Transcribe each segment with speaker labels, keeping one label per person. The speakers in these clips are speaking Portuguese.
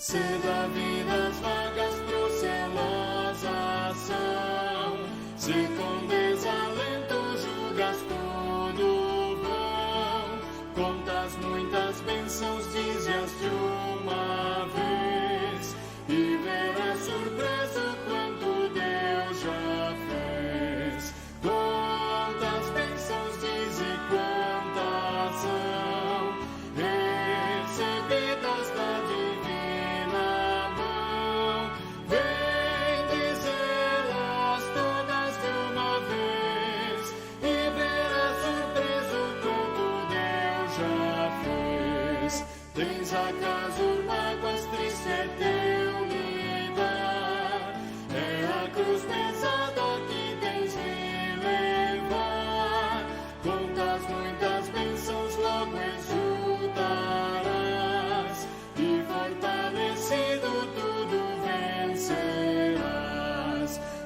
Speaker 1: Se da vida as vagas procelosas são, se com desalento julgas tudo vão, contas muitas bênçãos, dize-as de uma vez, e verás surpreso quanto Deus já fez. Quantas bênçãos diz e quantas são recebidas da divina mão, vem dizê-las todas de uma vez, e verás surpreso quanto Deus já fez. Tens acaso mágoas, triste é teu lidar, é a cruz pesada que tens de levar. Contas muitas bênçãos, logo exultarás, e fortalecido tudo vencerás.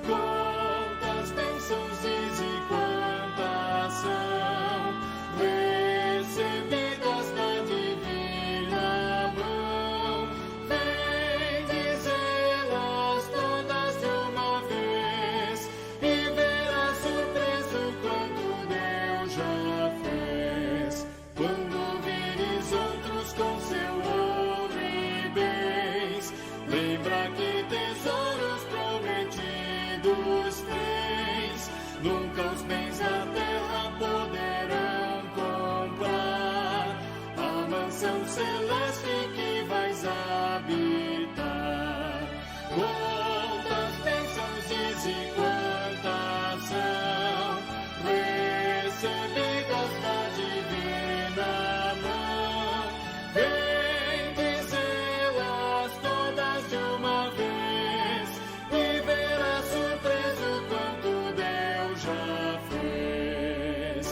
Speaker 1: Quantas bênçãos diz e quantas são recebidas da divina mão, vem dizê-las todas de uma vez, e verás surpreso quanto Deus já fez. Quando vires outros com seu ouro e bens, lembra que tesouros prometidos tens. Nunca os bens da terra poderão comprar a mansão celeste que vais habitar. Quantas bênçãos diz e quantas são recebidas da divina mão, vem dizê-las todas de uma vez, e verás surpreso quanto Deus já fez.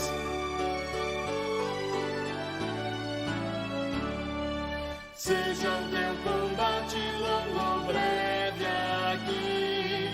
Speaker 1: Seja o teu combate longo ou breve aqui,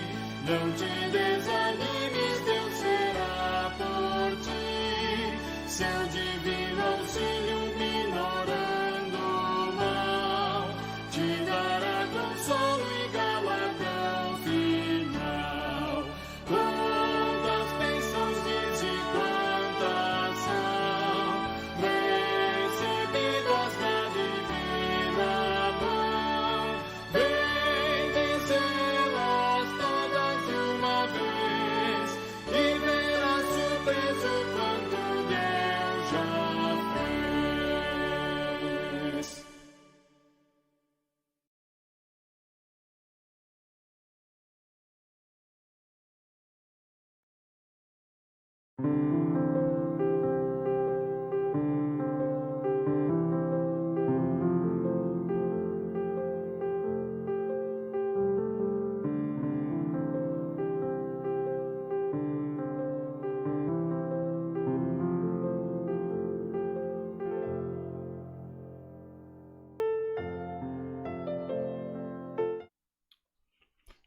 Speaker 1: não te desanimes, Deus será por ti. Seu divino auxílio minorando o mal, te dará consolo e galardão final. Quantas bênçãos diz e quantas são recebidas da divina mão, vem dizê-las todas de uma vez, e verás surpreso quanto Deus já fez.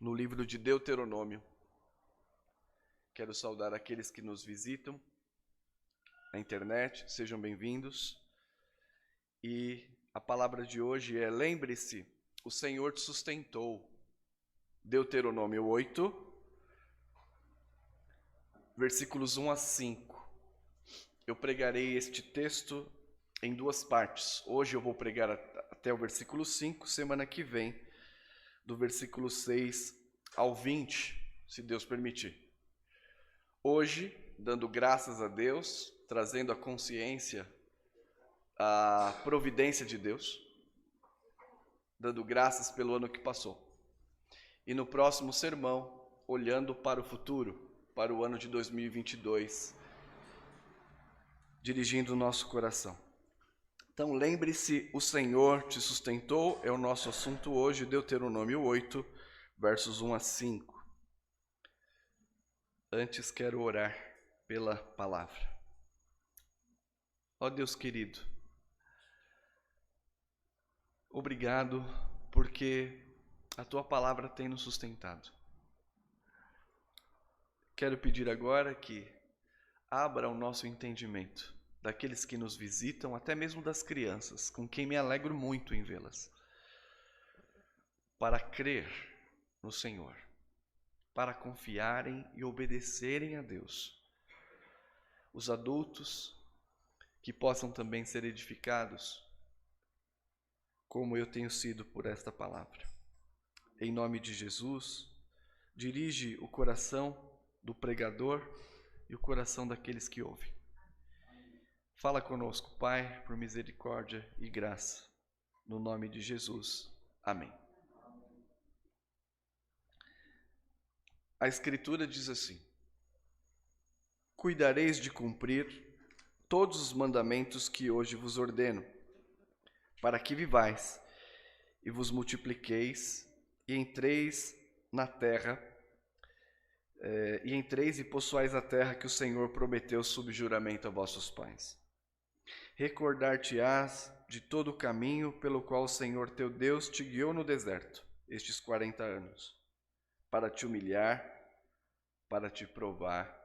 Speaker 2: No livro de Deuteronômio. Quero saudar aqueles que nos visitam na internet, sejam bem-vindos. E a palavra de hoje é: lembre-se, o Senhor te sustentou. Deuteronômio 8, versículos 1 a 5. Eu pregarei este texto em duas partes. Hoje eu vou pregar até o versículo 5, semana que vem, do versículo 6 ao 20, se Deus permitir. Hoje, dando graças a Deus, trazendo à consciência a providência de Deus, dando graças pelo ano que passou. E no próximo sermão, olhando para o futuro, para o ano de 2022, dirigindo o nosso coração. Então, lembre-se, o Senhor te sustentou, é o nosso assunto hoje, Deuteronômio 8, versos 1 a 5. Antes quero orar pela palavra. Ó Deus querido, obrigado porque a tua palavra tem nos sustentado. Quero pedir agora que abra o nosso entendimento daqueles que nos visitam, até mesmo das crianças, com quem me alegro muito em vê-las. para crer no Senhor, para confiarem e obedecerem a Deus. Os adultos que possam também ser edificados, como eu tenho sido por esta palavra. Em nome de Jesus, dirige o coração do pregador e o coração daqueles que ouvem. Fala conosco, Pai, por misericórdia e graça. No nome de Jesus. Amém. A Escritura diz assim: cuidareis de cumprir todos os mandamentos que hoje vos ordeno, para que vivais e vos multipliqueis e entreis na terra, e possuais a terra que o Senhor prometeu sob juramento a vossos pais. Recordar-te-ás de todo o caminho pelo qual o Senhor teu Deus te guiou no deserto, estes 40 anos, para te humilhar, para te provar,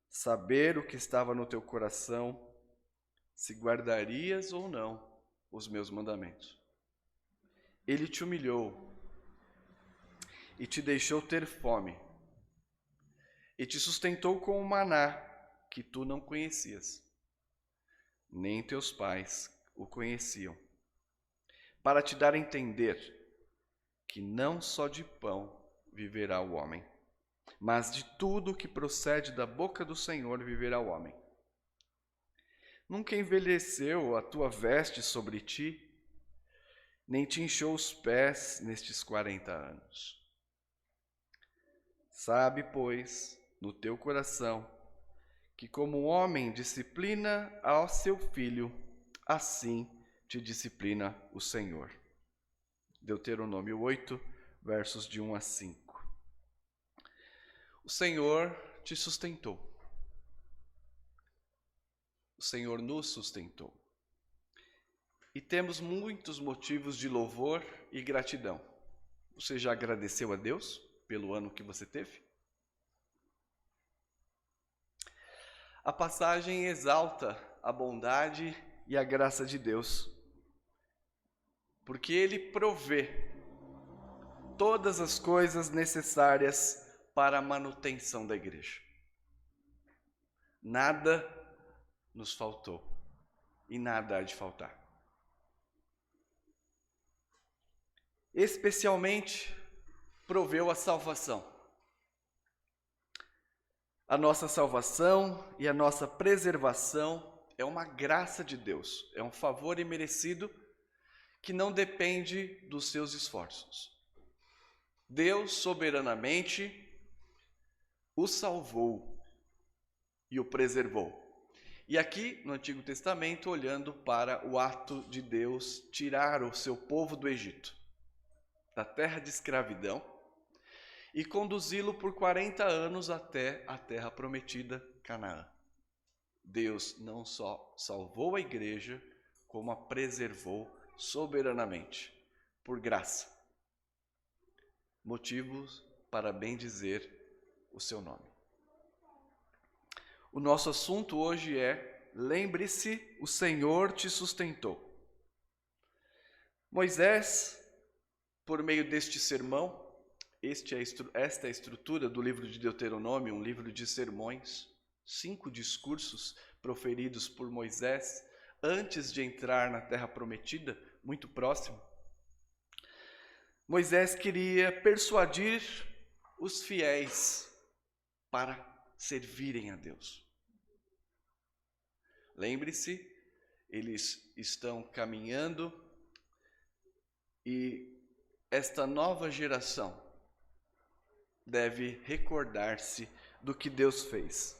Speaker 2: saber o que estava no teu coração, se guardarias ou não os meus mandamentos. Ele te humilhou e te deixou ter fome, e te sustentou com o maná que tu não conhecias, nem teus pais o conheciam, para te dar a entender que não só de pão viverá o homem, mas de tudo o que procede da boca do Senhor viverá o homem. Nunca envelheceu a tua veste sobre ti, nem te inchou os pés nestes 40 anos. Sabe, pois, no teu coração, que como um homem disciplina ao seu filho, assim te disciplina o Senhor. Deuteronômio 8, versos de 1 a 5. O Senhor te sustentou. O Senhor nos sustentou. E temos muitos motivos de louvor e gratidão. Você já agradeceu a Deus pelo ano que você teve? A passagem exalta a bondade e a graça de Deus, porque Ele provê todas as coisas necessárias para a manutenção da igreja. Nada nos faltou e nada há de faltar. Especialmente, proveu a salvação. A nossa salvação e a nossa preservação é uma graça de Deus, é um favor imerecido que não depende dos seus esforços. Deus soberanamente o salvou e o preservou. E aqui no Antigo Testamento, olhando para o ato de Deus tirar o seu povo do Egito, da terra de escravidão, e conduzi-lo por 40 anos até a terra prometida, Canaã. Deus não só salvou a igreja, como a preservou soberanamente, por graça. Motivos para bendizer o seu nome. O nosso assunto hoje é: lembre-se, o Senhor te sustentou. Moisés, por meio deste sermão, esta é a estrutura do livro de Deuteronômio, um livro de sermões, 5 discursos proferidos por Moisés antes de entrar na terra prometida, muito próximo. Moisés queria persuadir os fiéis para servirem a Deus. Lembre-se, eles estão caminhando e esta nova geração deve recordar-se do que Deus fez.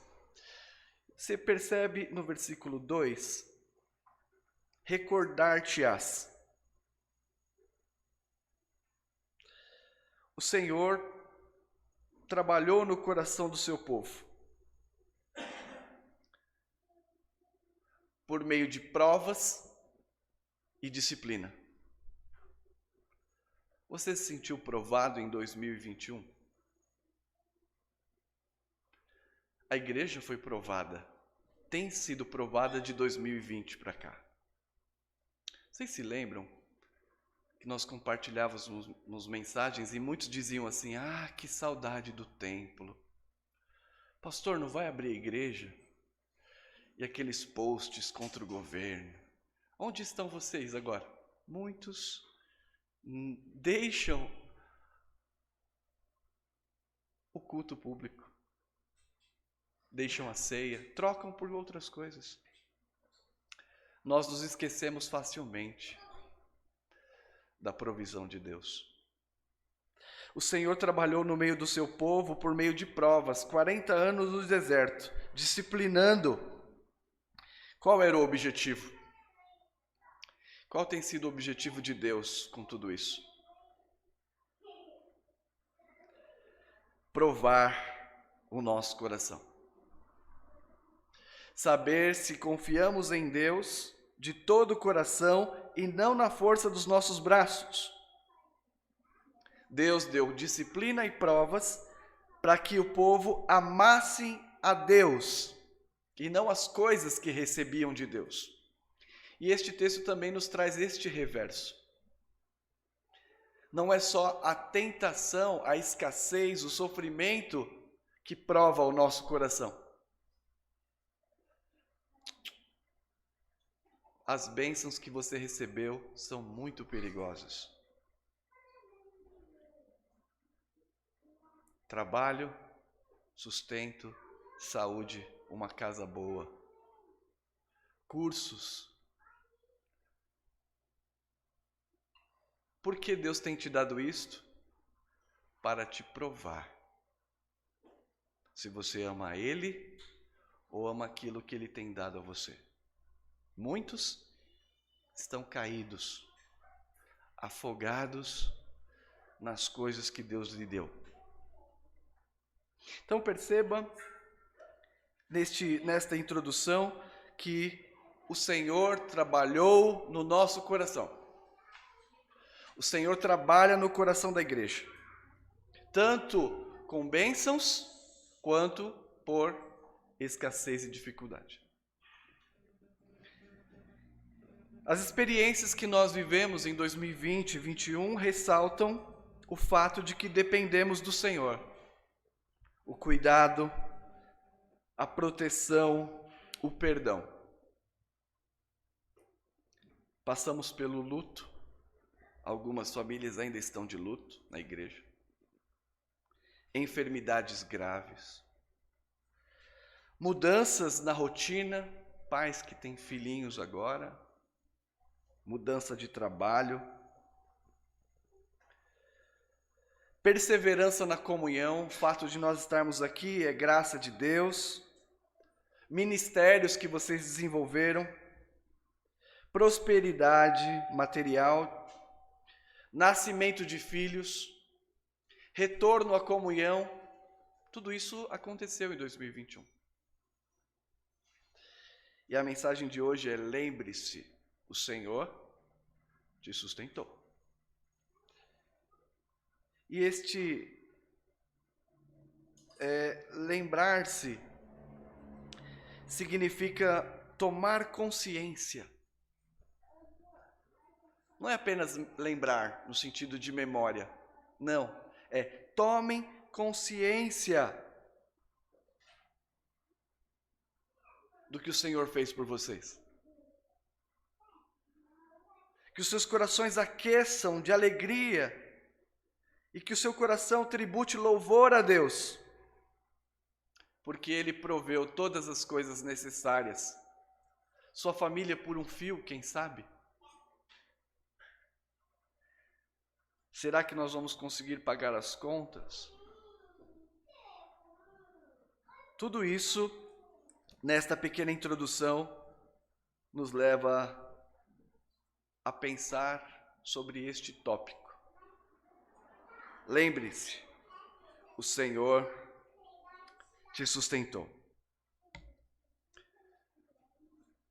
Speaker 2: Você percebe no versículo 2, recordar-te-ás. O Senhor trabalhou no coração do seu povo por meio de provas e disciplina. Você se sentiu provado em 2021? A igreja foi provada, tem sido provada de 2020 para cá. Vocês se lembram que nós compartilhávamos nos mensagens, e muitos diziam assim: ah, que saudade do templo. Pastor, não vai abrir a igreja? E aqueles posts contra o governo. Onde estão vocês agora? Muitos deixam o culto público, deixam a ceia, trocam por outras coisas. Nós nos esquecemos facilmente da provisão de Deus. O Senhor trabalhou no meio do seu povo por meio de provas, 40 anos no deserto, disciplinando. Qual era o objetivo? Qual tem sido o objetivo de Deus com tudo isso? Provar o nosso coração. Saber se confiamos em Deus de todo o coração e não na força dos nossos braços. Deus deu disciplina e provas para que o povo amasse a Deus e não as coisas que recebiam de Deus. E este texto também nos traz este reverso. Não é só a tentação, a escassez, o sofrimento que prova o nosso coração. As bênçãos que você recebeu são muito perigosas. Trabalho, sustento, saúde, uma casa boa, cursos. Por que Deus tem te dado isto? Para te provar se você ama a Ele ou ama aquilo que Ele tem dado a você. Muitos estão caídos, afogados nas coisas que Deus lhe deu. Então perceba nesta introdução que o Senhor trabalhou no nosso coração. O Senhor trabalha no coração da igreja, tanto com bênçãos quanto por escassez e dificuldade. As experiências que nós vivemos em 2020 e 2021 ressaltam o fato de que dependemos do Senhor. O cuidado, a proteção, o perdão. Passamos pelo luto. Algumas famílias ainda estão de luto na igreja. Enfermidades graves. Mudanças na rotina. Pais que têm filhinhos agora. Mudança de trabalho. Perseverança na comunhão. O fato de nós estarmos aqui é graça de Deus. Ministérios que vocês desenvolveram. Prosperidade material. Nascimento de filhos, retorno à comunhão, tudo isso aconteceu em 2021. E a mensagem de hoje é: lembre-se, o Senhor te sustentou. E lembrar-se significa tomar consciência. Não é apenas lembrar no sentido de memória. Não, tomem consciência do que o Senhor fez por vocês. Que os seus corações aqueçam de alegria e que o seu coração tribute louvor a Deus, porque Ele proveu todas as coisas necessárias. Sua família por um fio, quem sabe? Será que nós vamos conseguir pagar as contas? Tudo isso, nesta pequena introdução, nos leva a pensar sobre este tópico. Lembre-se, o Senhor te sustentou.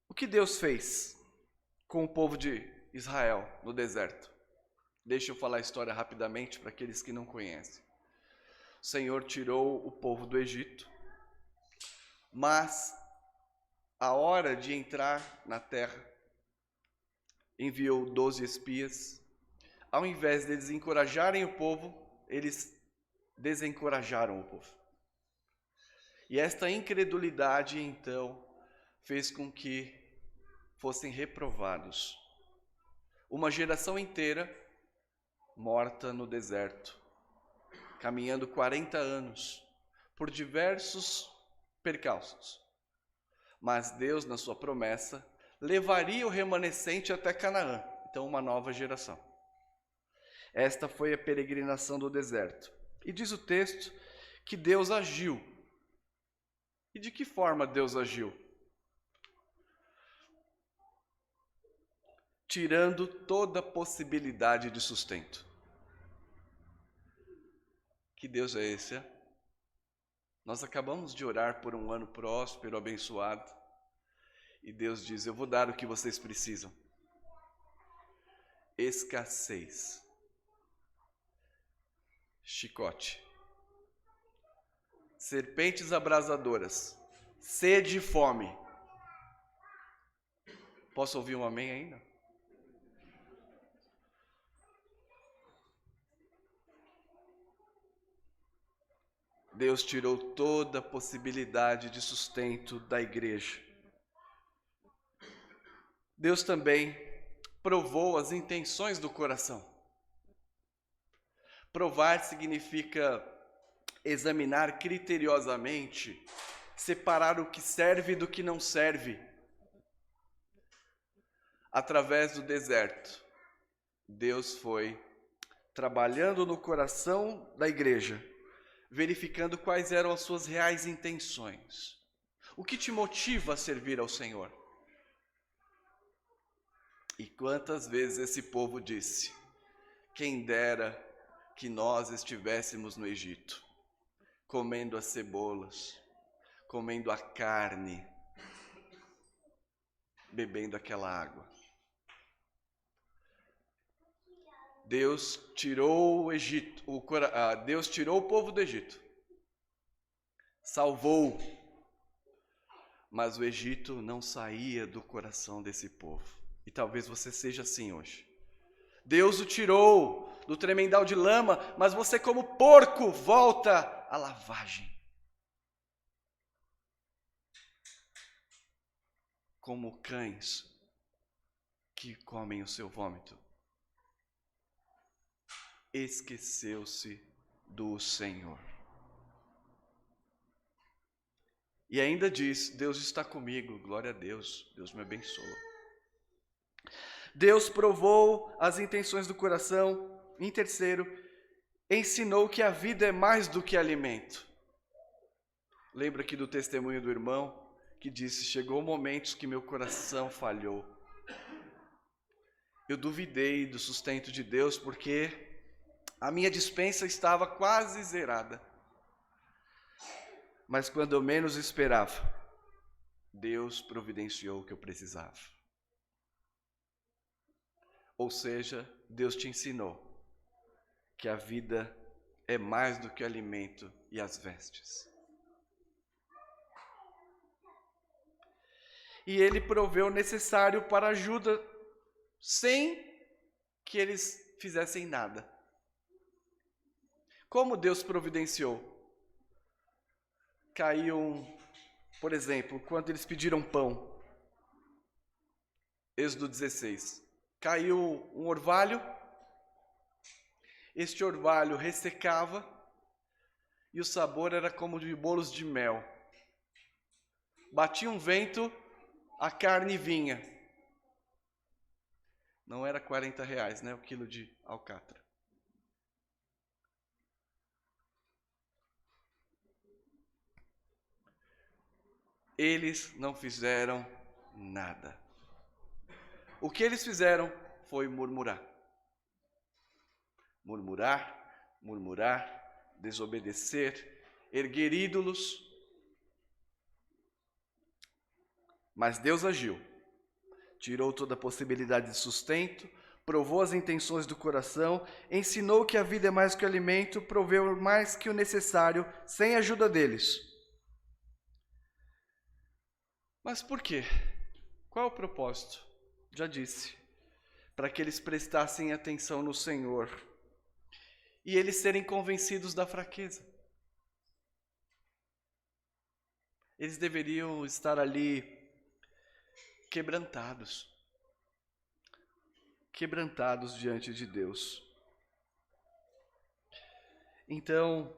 Speaker 2: O que Deus fez com o povo de Israel no deserto? Deixa eu falar a história rapidamente para aqueles que não conhecem. O Senhor tirou o povo do Egito, mas a hora de entrar na terra, enviou 12 espias, ao invés deles encorajarem o povo, eles desencorajaram o povo. E esta incredulidade, então, fez com que fossem reprovados. Uma geração inteira morta no deserto, caminhando 40 anos, por diversos percalços. Mas Deus, na sua promessa, levaria o remanescente até Canaã. Então, uma nova geração. Esta foi a peregrinação do deserto. E diz o texto que Deus agiu. E de que forma Deus agiu? Tirando toda possibilidade de sustento. Que Deus é esse? Nós acabamos de orar por um ano próspero, abençoado. E Deus diz, eu vou dar o que vocês precisam. Escassez. Chicote. Serpentes abrasadoras. Sede e fome. Posso ouvir um amém ainda? Deus tirou toda a possibilidade de sustento da igreja. Deus também provou as intenções do coração. Provar significa examinar criteriosamente, separar o que serve do que não serve. Através do deserto, Deus foi trabalhando no coração da igreja, verificando quais eram as suas reais intenções. O que te motiva a servir ao Senhor? E quantas vezes esse povo disse, quem dera que nós estivéssemos no Egito, comendo as cebolas, comendo a carne, bebendo aquela água. Deus tirou o Egito, Deus tirou o povo do Egito, salvou, mas o Egito não saía do coração desse povo. E talvez você seja assim hoje. Deus o tirou do tremendal de lama, mas você como porco volta à lavagem. Como cães que comem o seu vômito. Esqueceu-se do Senhor. E ainda diz, Deus está comigo, glória a Deus, Deus me abençoa. Deus provou as intenções do coração. Em terceiro, ensinou que a vida é mais do que alimento. Lembra aqui do testemunho do irmão que disse, chegou momentos que meu coração falhou. Eu duvidei do sustento de Deus porque a minha despensa estava quase zerada. Mas quando eu menos esperava, Deus providenciou o que eu precisava. Ou seja, Deus te ensinou que a vida é mais do que o alimento e as vestes. E Ele proveu o necessário para a ajuda, sem que eles fizessem nada. Como Deus providenciou? Caiu, por exemplo, quando eles pediram pão. Êxodo 16. Caiu um orvalho. Este orvalho ressecava e o sabor era como de bolos de mel. Batia um vento, a carne vinha. Não era R$40, né, o quilo de alcatra. Eles não fizeram nada. O que eles fizeram foi murmurar. Murmurar, murmurar, desobedecer, erguer ídolos. Mas Deus agiu. Tirou toda a possibilidade de sustento, provou as intenções do coração, ensinou que a vida é mais que o alimento, proveu mais que o necessário, sem a ajuda deles. Mas por quê? Qual é o propósito? Já disse. para que eles prestassem atenção no Senhor e eles serem convencidos da fraqueza. Eles deveriam estar ali quebrantados diante de Deus. Então,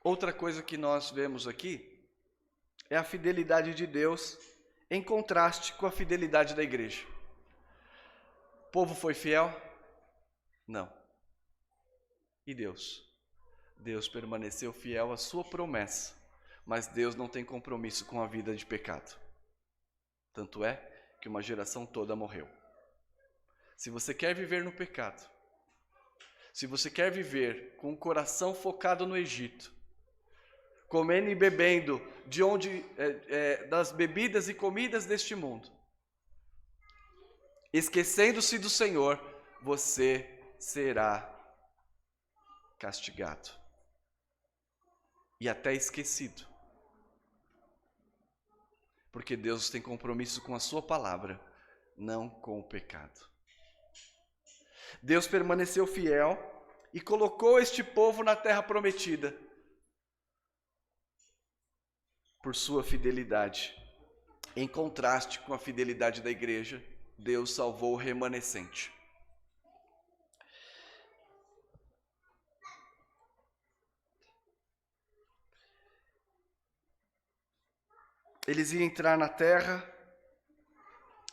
Speaker 2: outra coisa que nós vemos aqui é a fidelidade de Deus em contraste com a fidelidade da igreja. O povo foi fiel? Não. E Deus? Deus permaneceu fiel à sua promessa, mas Deus não tem compromisso com a vida de pecado. Tanto é que uma geração toda morreu. Se você quer viver no pecado, se você quer viver com o coração focado no Egito, comendo e bebendo das bebidas e comidas deste mundo, esquecendo-se do Senhor, você será castigado e até esquecido, porque Deus tem compromisso com a sua palavra, não com o pecado. Deus permaneceu fiel e colocou este povo na terra prometida por sua fidelidade. Em contraste com a fidelidade da igreja, Deus salvou o remanescente. Eles iam entrar na terra,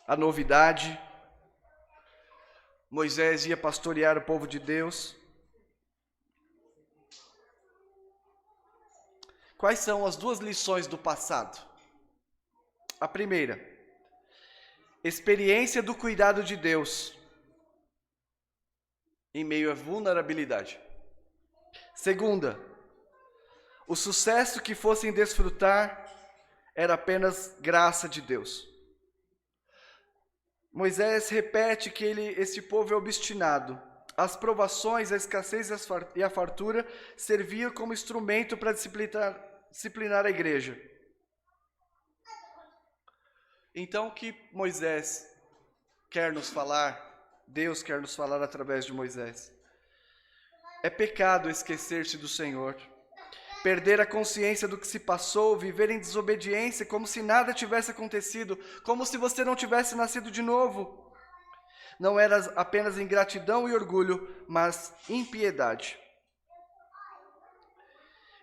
Speaker 2: a novidade. Moisés ia pastorear o povo de Deus. Quais são as duas lições do passado? A primeira, experiência do cuidado de Deus em meio à vulnerabilidade. Segunda, o sucesso que fossem desfrutar era apenas graça de Deus. Moisés repete que este povo é obstinado. As provações, a escassez e a fartura serviam como instrumento para disciplinar a igreja. Então, o que Moisés quer nos falar, Deus quer nos falar através de Moisés? É pecado esquecer-se do Senhor, perder a consciência do que se passou, viver em desobediência, como se nada tivesse acontecido, como se você não tivesse nascido de novo. Não era apenas ingratidão e orgulho, mas impiedade.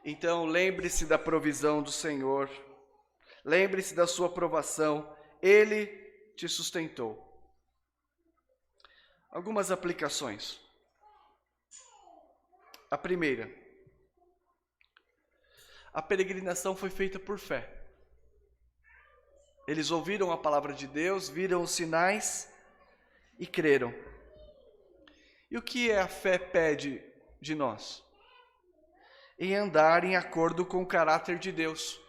Speaker 2: Então, lembre-se da provisão do Senhor, lembre-se da sua provação, Ele te sustentou. Algumas aplicações. A primeira, a peregrinação foi feita por fé. Eles ouviram a palavra de Deus, viram os sinais e creram. E o que a fé pede de nós? Em andar em acordo com o caráter de Deus.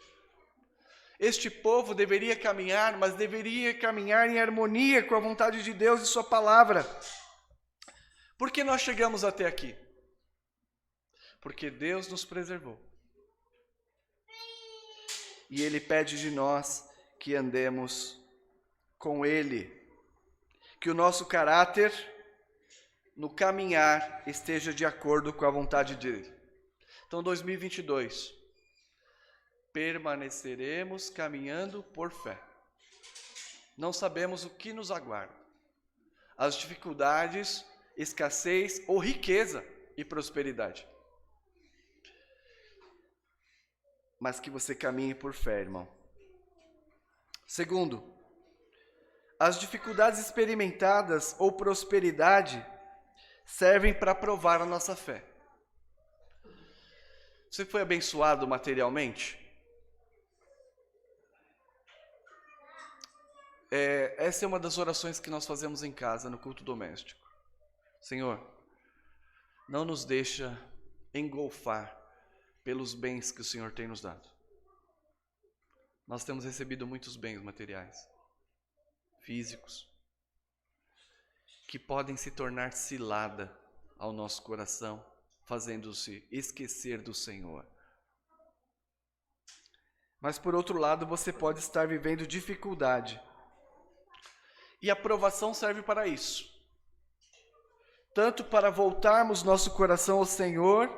Speaker 2: Este povo deveria caminhar, mas deveria caminhar em harmonia com a vontade de Deus e sua palavra. Por que nós chegamos até aqui? Porque Deus nos preservou. E Ele pede de nós que andemos com Ele, que o nosso caráter no caminhar esteja de acordo com a vontade dEle. Então, 2022, permaneceremos caminhando por fé. Não sabemos o que nos aguarda. As dificuldades, escassez ou riqueza e prosperidade. Mas que você caminhe por fé, irmão. Segundo, as dificuldades experimentadas ou prosperidade servem para provar a nossa fé. Você foi abençoado materialmente? Essa é uma das orações que nós fazemos em casa, no culto doméstico. Senhor, não nos deixa engolfar pelos bens que o Senhor tem nos dado. Nós temos recebido muitos bens materiais, físicos, que podem se tornar cilada ao nosso coração, fazendo-se esquecer do Senhor. Mas por outro lado, você pode estar vivendo dificuldade. E a provação serve para isso. Tanto para voltarmos nosso coração ao Senhor,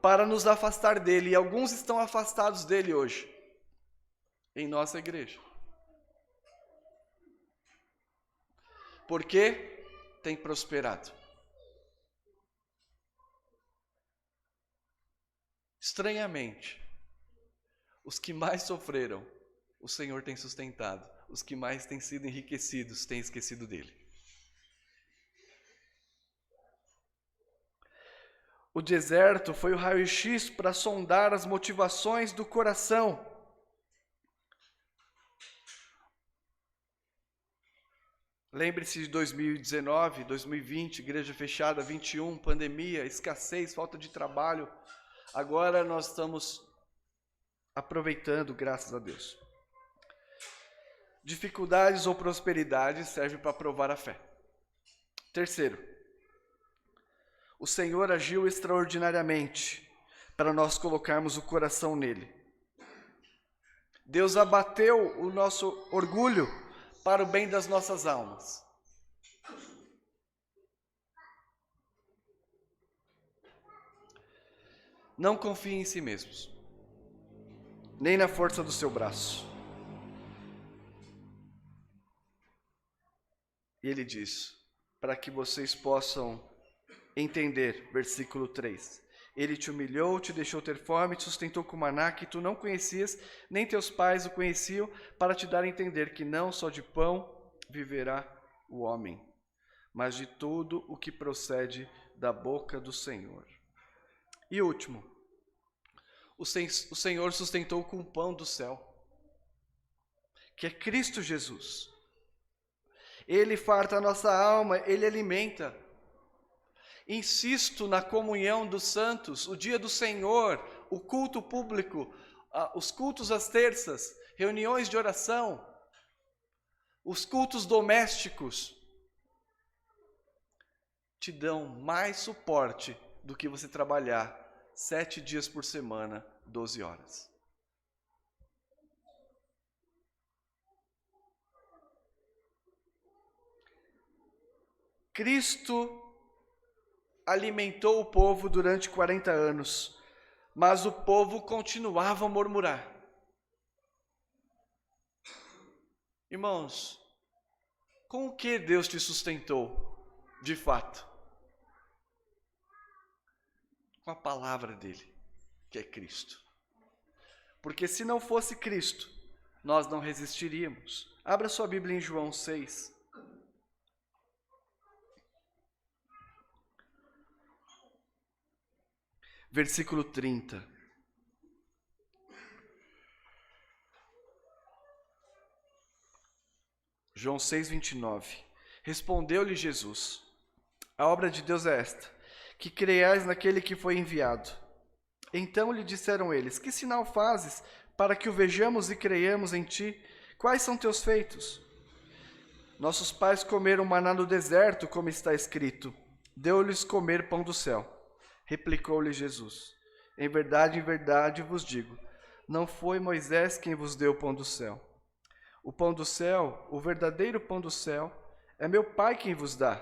Speaker 2: para nos afastar dele. E alguns estão afastados dele hoje, em nossa igreja. Porque tem prosperado. Estranhamente, os que mais sofreram, o Senhor tem sustentado. Os que mais têm sido enriquecidos, têm esquecido dele. O deserto foi o raio-x para sondar as motivações do coração. Lembre-se de 2019, 2020, igreja fechada, 21, pandemia, escassez, falta de trabalho. Agora nós estamos aproveitando, graças a Deus. Dificuldades ou prosperidade servem para provar a fé. Terceiro, o Senhor agiu extraordinariamente para nós colocarmos o coração nele. Deus abateu o nosso orgulho para o bem das nossas almas. Não confie em si mesmos, nem na força do seu braço. E ele diz, para que vocês possam entender, versículo 3. Ele te humilhou, te deixou ter fome, te sustentou com maná que tu não conhecias, nem teus pais o conheciam, para te dar a entender que não só de pão viverá o homem, mas de tudo o que procede da boca do Senhor. E último, o Senhor sustentou com o pão do céu, que é Cristo Jesus. Ele farta a nossa alma, ele alimenta. Insisto na comunhão dos santos, o dia do Senhor, o culto público, os cultos às terças, reuniões de oração, os cultos domésticos, te dão mais suporte do que você trabalhar 7 dias por semana, 12 horas. Cristo alimentou o povo durante 40 anos, mas o povo continuava a murmurar. Irmãos, com o que Deus te sustentou, de fato? Com a palavra dele, que é Cristo. Porque se não fosse Cristo, nós não resistiríamos. Abra sua Bíblia em João 6. Versículo 30. João 6, 29. Respondeu-lhe Jesus: a obra de Deus é esta, que creiais naquele que foi enviado. Então lhe disseram eles: que sinal fazes para que o vejamos e creiamos em ti? Quais são teus feitos? Nossos pais comeram maná no deserto, como está escrito. Deu-lhes comer pão do céu. Replicou-lhe Jesus: em verdade vos digo, não foi Moisés quem vos deu o pão do céu. O pão do céu, o verdadeiro pão do céu, é meu Pai quem vos dá.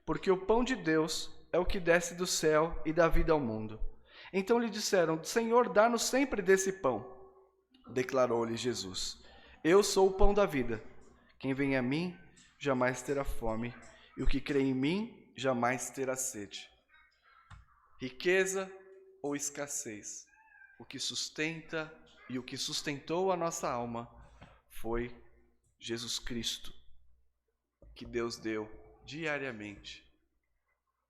Speaker 2: Porque o pão de Deus é o que desce do céu e dá vida ao mundo. Então lhe disseram: Senhor, dá-nos sempre desse pão. Declarou-lhe Jesus: eu sou o pão da vida. Quem vem a mim jamais terá fome, e o que crê em mim jamais terá sede. Riqueza ou escassez, o que sustenta e o que sustentou a nossa alma foi Jesus Cristo, que Deus deu diariamente,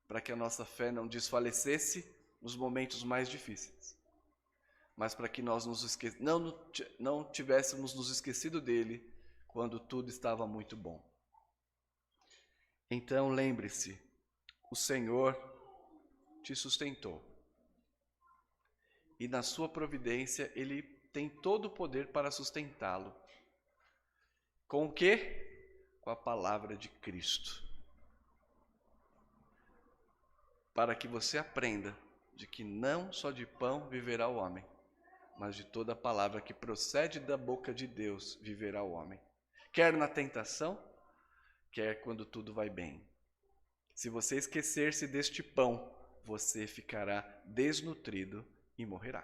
Speaker 2: para que a nossa fé não desfalecesse nos momentos mais difíceis, mas para que nós não tivéssemos nos esquecido dele quando tudo estava muito bom. Então lembre-se, o Senhor te sustentou. E na sua providência, ele tem todo o poder para sustentá-lo. Com o quê? Com a palavra de Cristo. Para que você aprenda de que não só de pão viverá o homem, mas de toda a palavra que procede da boca de Deus viverá o homem. Quer na tentação, que é quando tudo vai bem. Se você esquecer-se deste pão, você ficará desnutrido e morrerá.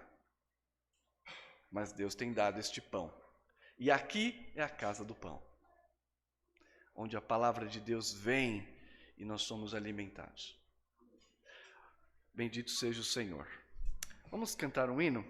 Speaker 2: Mas Deus tem dado este pão. E aqui é a casa do pão, onde a palavra de Deus vem e nós somos alimentados. Bendito seja o Senhor. Vamos cantar um hino?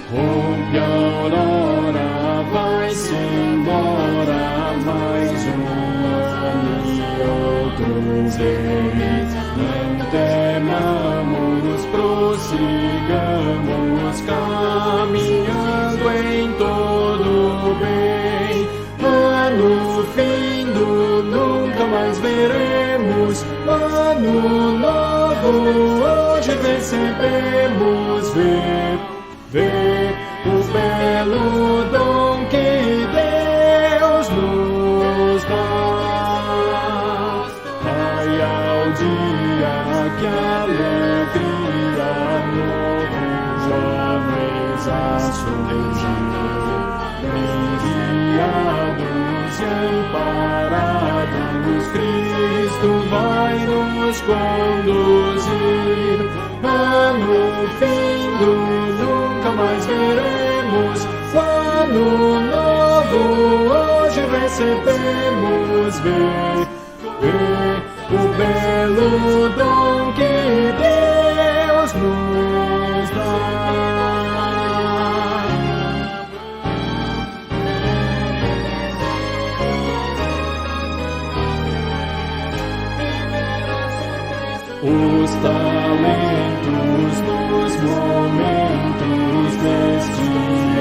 Speaker 1: Rompe a aurora, vai-se embora, mais ano e outro vem. Não temamos, prossigamos, caminhando em todo bem. Ano findo, nunca mais veremos, ano novo, hoje recebemos. Vê o belo dom que Deus nos dá. Ai, ao dia que a alegria novo já fez a surgir. Enviados e amparados, Cristo vai nos conduzir. Ano findo, nunca mais veremos, o ano novo hoje recebemos. Vê o belo dom que Deus nos dá. Os talentos dos momentos deste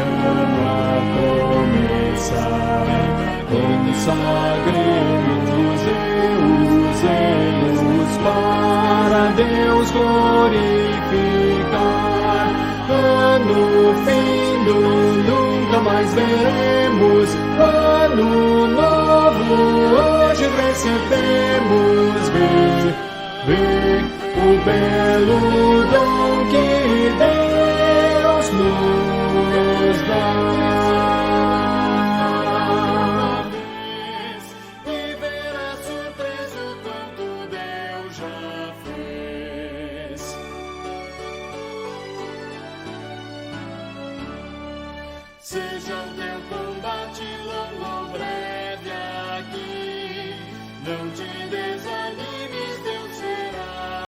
Speaker 1: ano a começar, consagremos e usemos para Deus glorificar. Ano findo, nunca mais veremos, ano novo hoje recebemos. Vê o belo dom que Deus nos dá. E verá surpresa o quanto Deus já fez. Seja o teu